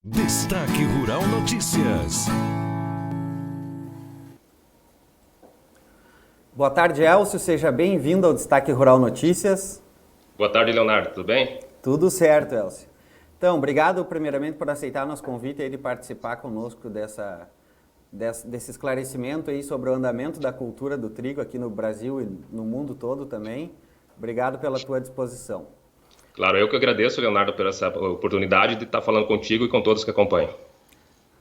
Destaque Rural Notícias. Boa tarde, Elcio. Seja bem-vindo ao Destaque Rural Notícias. Boa tarde, Leonardo. Tudo bem? Tudo certo, Elcio. Então, obrigado primeiramente por aceitar nosso convite aí de participar conosco desse esclarecimento aí sobre o andamento da cultura do trigo aqui no Brasil e no mundo todo também. Obrigado pela tua disposição. Claro, eu que agradeço, Leonardo, por essa oportunidade de estar falando contigo e com todos que acompanham.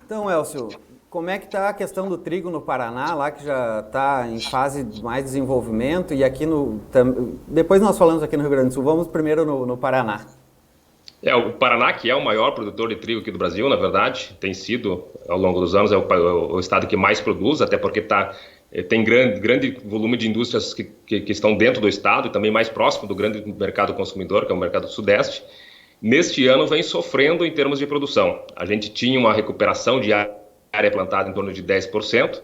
Então, Elcio, como é que está a questão do trigo no Paraná, lá que já está em fase de mais desenvolvimento, e aqui depois nós falamos aqui no Rio Grande do Sul, vamos primeiro no Paraná. O Paraná, que é o maior produtor de trigo aqui do Brasil, na verdade, tem sido, ao longo dos anos, o estado que mais produz, até porque tem grande volume de indústrias que estão dentro do estado e também mais próximo do grande mercado consumidor, que é o mercado do Sudeste. Neste ano vem sofrendo em termos de produção. A gente tinha uma recuperação de área plantada em torno de 10%,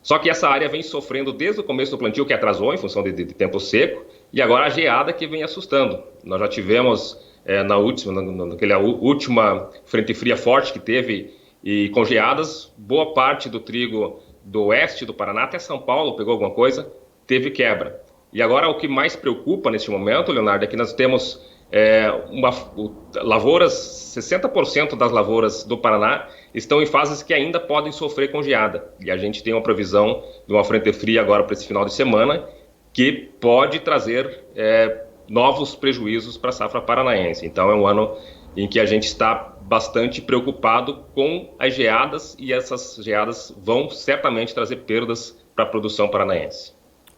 só que essa área vem sofrendo desde o começo do plantio, que atrasou em função de tempo seco, e agora a geada que vem assustando. Nós já tivemos, naquela última frente fria forte que teve, e com geadas, boa parte do trigo do oeste do Paraná até São Paulo pegou alguma coisa, teve quebra. E agora o que mais preocupa neste momento, Leonardo, é que nós temos lavouras, 60% das lavouras do Paraná estão em fases que ainda podem sofrer com geada. E a gente tem uma previsão de uma frente fria agora para esse final de semana que pode trazer novos prejuízos para a safra paranaense. Então é um ano em que a gente está bastante preocupado com as geadas, e essas geadas vão certamente trazer perdas para a produção paranaense.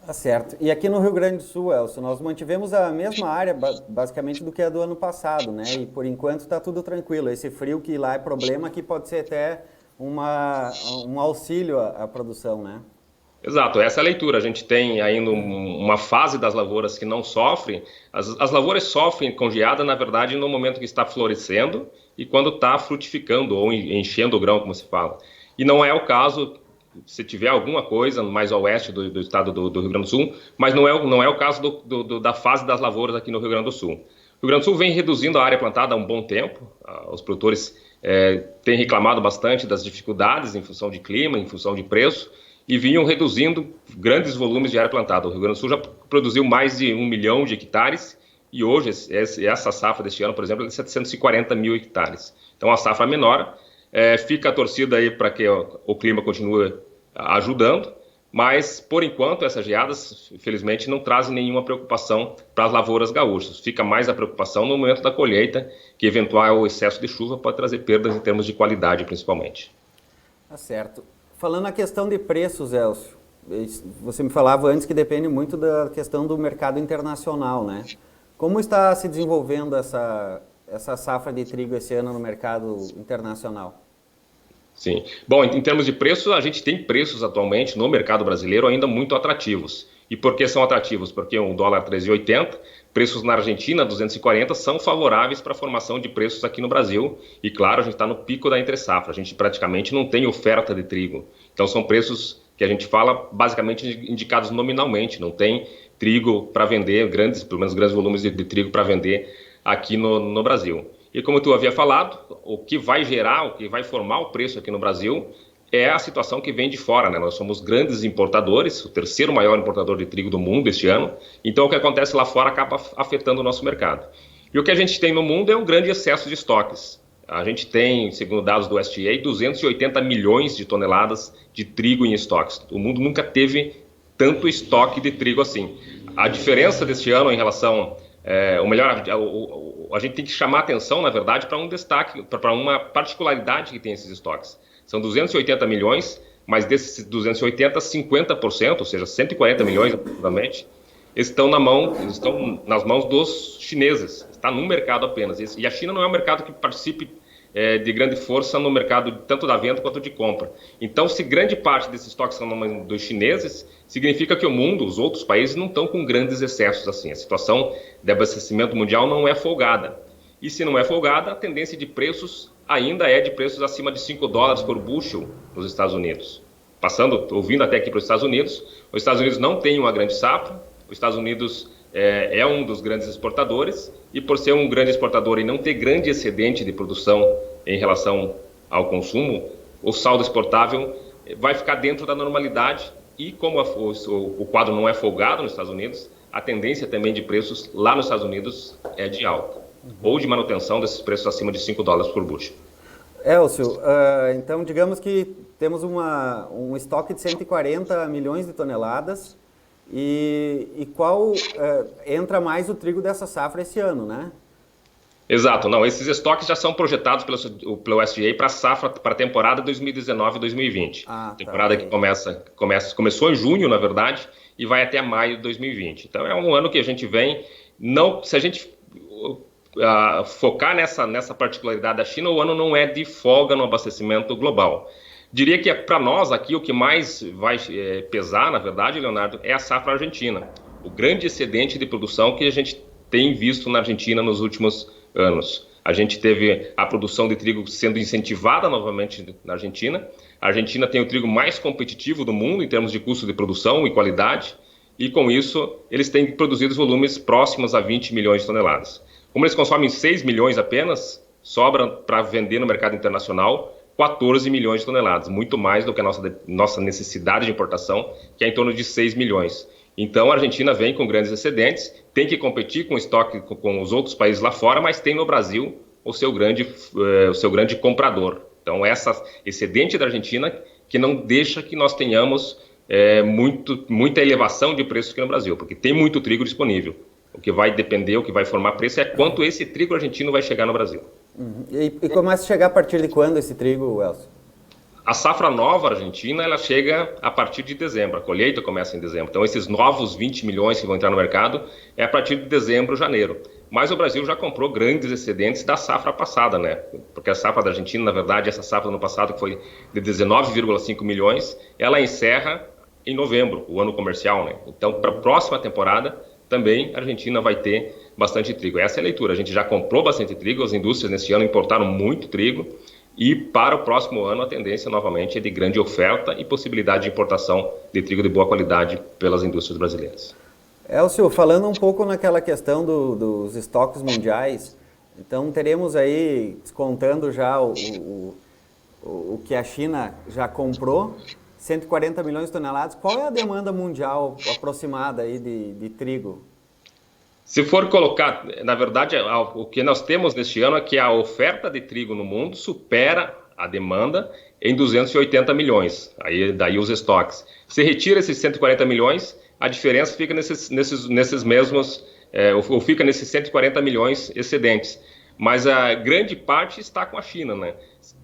Tá certo. E aqui no Rio Grande do Sul, Elcio, nós mantivemos a mesma área basicamente do que a do ano passado, né? E por enquanto está tudo tranquilo. Esse frio que lá é problema, que pode ser até um auxílio à produção, né? Exato, essa é a leitura. A gente tem ainda uma fase das lavouras que não sofrem. As lavouras sofrem com geada, na verdade, no momento que está florescendo e quando está frutificando ou enchendo o grão, como se fala. E não é o caso, se tiver alguma coisa mais ao oeste do estado do Rio Grande do Sul, mas não é o caso da fase das lavouras aqui no Rio Grande do Sul. O Rio Grande do Sul vem reduzindo a área plantada há um bom tempo. Os produtores têm reclamado bastante das dificuldades em função de clima, em função de preço, e vinham reduzindo grandes volumes de área plantada. O Rio Grande do Sul já produziu mais de 1 milhão de hectares, e hoje essa safra deste ano, por exemplo, é de 740 mil hectares. Então a safra menor, fica a torcida aí para que o clima continue ajudando, mas por enquanto essas geadas, infelizmente, não trazem nenhuma preocupação para as lavouras gaúchas. Fica mais a preocupação no momento da colheita, que eventual excesso de chuva pode trazer perdas em termos de qualidade, principalmente. Tá certo. Falando na questão de preços, Elcio, você me falava antes que depende muito da questão do mercado internacional, né? Como está se desenvolvendo essa safra de trigo esse ano no mercado internacional? Sim. Bom, em termos de preço, a gente tem preços atualmente no mercado brasileiro ainda muito atrativos. E por que são atrativos? Porque o dólar 13,80, preços na Argentina 240 são favoráveis para a formação de preços aqui no Brasil. E claro, a gente está no pico da entre-safra, a gente praticamente não tem oferta de trigo. Então são preços que a gente fala basicamente indicados nominalmente, não tem trigo para vender, pelo menos grandes volumes de trigo para vender aqui no Brasil. E como tu havia falado, o que vai formar o preço aqui no Brasil é a situação que vem de fora, né? Nós somos grandes importadores, o terceiro maior importador de trigo do mundo este ano, então o que acontece lá fora acaba afetando o nosso mercado. E o que a gente tem no mundo é um grande excesso de estoques. A gente tem, segundo dados do USDA, 280 milhões de toneladas de trigo em estoques. O mundo nunca teve tanto estoque de trigo assim. A diferença deste ano em relação... a gente tem que chamar atenção, na verdade, para um destaque, para uma particularidade que tem esses estoques. São 280 milhões, mas desses 280, 50%, ou seja, 140 milhões aproximadamente, estão nas mãos dos chineses. Está no mercado apenas. E a China não é um mercado que participe de grande força no mercado tanto da venda quanto de compra. Então, se grande parte desses estoques são na mão dos chineses, significa que o mundo, os outros países, não estão com grandes excessos assim. A situação de abastecimento mundial não é folgada. E se não é folgada, a tendência de preços ainda é de preços acima de $5 por bushel nos Estados Unidos. Ouvindo até aqui para os Estados Unidos não tem uma grande safra, os Estados Unidos é um dos grandes exportadores, e por ser um grande exportador e não ter grande excedente de produção em relação ao consumo, o saldo exportável vai ficar dentro da normalidade e como o quadro não é folgado nos Estados Unidos, a tendência também de preços lá nos Estados Unidos é de alta, ou de manutenção desses preços acima de $5 por bushel. Elcio, então digamos que temos um estoque de 140 milhões de toneladas e qual entra mais o trigo dessa safra esse ano, né? Exato, não, esses estoques já são projetados pelo USDA para a safra, para a temporada 2019-2020. Temporada que começou em junho, na verdade, e vai até maio de 2020. Então é um ano que a gente vem, se a gente focar nessa particularidade da China, o ano não é de folga no abastecimento global. Diria que para nós aqui o que mais vai pesar, na verdade, Leonardo, é a safra argentina. O grande excedente de produção que a gente tem visto na Argentina nos últimos anos. A gente teve a produção de trigo sendo incentivada novamente na Argentina. A Argentina tem o trigo mais competitivo do mundo em termos de custo de produção e qualidade. E com isso, eles têm produzido volumes próximos a 20 milhões de toneladas. Como eles consomem 6 milhões apenas, sobra para vender no mercado internacional 14 milhões de toneladas, muito mais do que a nossa necessidade de importação, que é em torno de 6 milhões. Então a Argentina vem com grandes excedentes, tem que competir com o estoque com os outros países lá fora, mas tem no Brasil o seu grande comprador. Então esse excedente da Argentina que não deixa que nós tenhamos muita elevação de preços aqui no Brasil, porque tem muito trigo disponível. O que vai depender, o que vai formar preço é quanto esse trigo argentino vai chegar no Brasil. E começa a chegar a partir de quando esse trigo, Elcio? A safra nova argentina, ela chega a partir de dezembro, a colheita começa em dezembro. Então esses novos 20 milhões que vão entrar no mercado é a partir de dezembro, janeiro. Mas o Brasil já comprou grandes excedentes da safra passada, né? Porque a safra da Argentina, na verdade, essa safra no passado que foi de 19,5 milhões, ela encerra em novembro, o ano comercial, né? Então para a próxima temporada também a Argentina vai ter bastante trigo. Essa é a leitura, a gente já comprou bastante trigo, as indústrias neste ano importaram muito trigo e para o próximo ano a tendência novamente é de grande oferta e possibilidade de importação de trigo de boa qualidade pelas indústrias brasileiras. Elcio, falando um pouco naquela questão dos estoques mundiais, então teremos aí, descontando já o que a China já comprou, 140 milhões de toneladas. Qual é a demanda mundial aproximada aí de trigo? Se for colocar, na verdade, o que nós temos neste ano é que a oferta de trigo no mundo supera a demanda em 280 milhões, daí os estoques. Se retira esses 140 milhões, a diferença fica nesses mesmos, ou fica nesses 140 milhões excedentes. Mas a grande parte está com a China, né?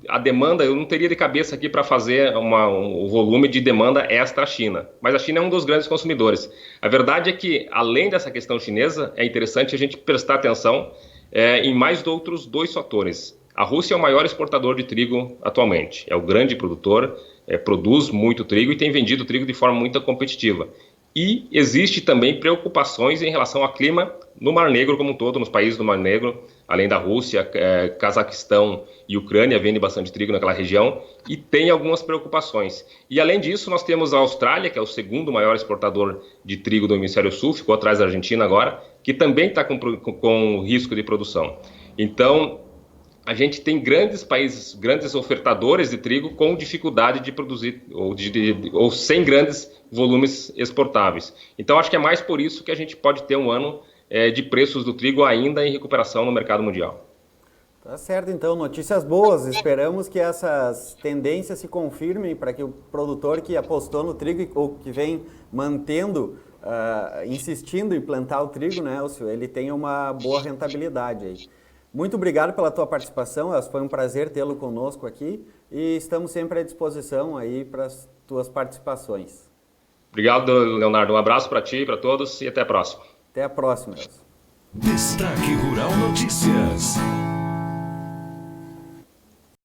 A demanda, eu não teria de cabeça aqui para fazer o volume de demanda extra à China, mas a China é um dos grandes consumidores. A verdade é que, além dessa questão chinesa, é interessante a gente prestar atenção em mais outros dois fatores. A Rússia é o maior exportador de trigo atualmente, é o grande produtor, produz muito trigo e tem vendido trigo de forma muito competitiva. E existe também preocupações em relação ao clima no Mar Negro como um todo, nos países do Mar Negro, além da Rússia, Cazaquistão e Ucrânia vendem bastante trigo naquela região e tem algumas preocupações. E além disso, nós temos a Austrália, que é o segundo maior exportador de trigo do Hemisfério Sul, ficou atrás da Argentina agora, que também está com risco de produção. Então, a gente tem grandes países, grandes ofertadores de trigo com dificuldade de produzir ou sem grandes volumes exportáveis. Então, acho que é mais por isso que a gente pode ter um ano de preços do trigo ainda em recuperação no mercado mundial. Tá certo, então, notícias boas. Esperamos que essas tendências se confirmem para que o produtor que apostou no trigo ou que vem mantendo, insistindo em plantar o trigo, né, Elcio, ele tenha uma boa rentabilidade aí. Muito obrigado pela tua participação, foi um prazer tê-lo conosco aqui e estamos sempre à disposição aí para as tuas participações. Obrigado, Leonardo. Um abraço para ti e para todos e até a próxima. Até a próxima, Elcio. Destaque Rural Notícias.